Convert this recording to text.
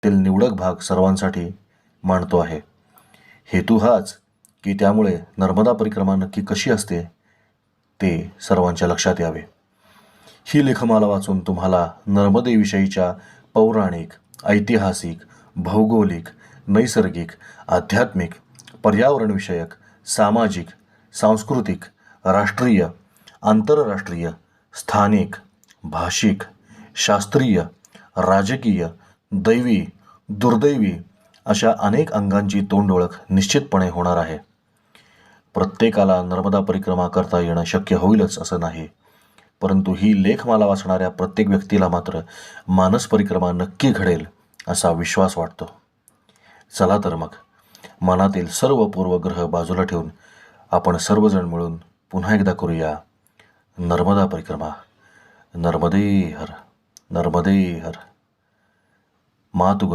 त्यातील निवडक भाग सर्वांसाठी मांडतो आहे. हेतू हाच की त्यामुळे नर्मदा परिक्रमा नक्की कशी असते ते सर्वांच्या लक्षात यावे. ही लेखमाला वाचून तुम्हाला नर्मदेविषयीच्या पौराणिक, ऐतिहासिक, भौगोलिक, नैसर्गिक, आध्यात्मिक, पर्यावरणविषयक, सामाजिक, सांस्कृतिक, राष्ट्रीय, आंतरराष्ट्रीय, स्थानिक, भाषिक, शास्त्रीय, राजकीय, दैवी, दुर्दैवी अशा अनेक अंगांची तोंडओळख निश्चितपणे होणार आहे. प्रत्येकाला नर्मदा परिक्रमा करता येणं शक्य होईलच असं नाही, परंतु ही लेखमाला वाचणाऱ्या प्रत्येक व्यक्तीला मात्र मानस परिक्रमा नक्की घडेल असा विश्वास वाटतो. चला तर मग मनातील सर्व पूर्वग्रह बाजूला ठेवून आपण सर्वजण मिळून पुन्हा एकदा करूया नर्मदा परिक्रमा. नर्मदे हर, नर्मदे हर. मातुग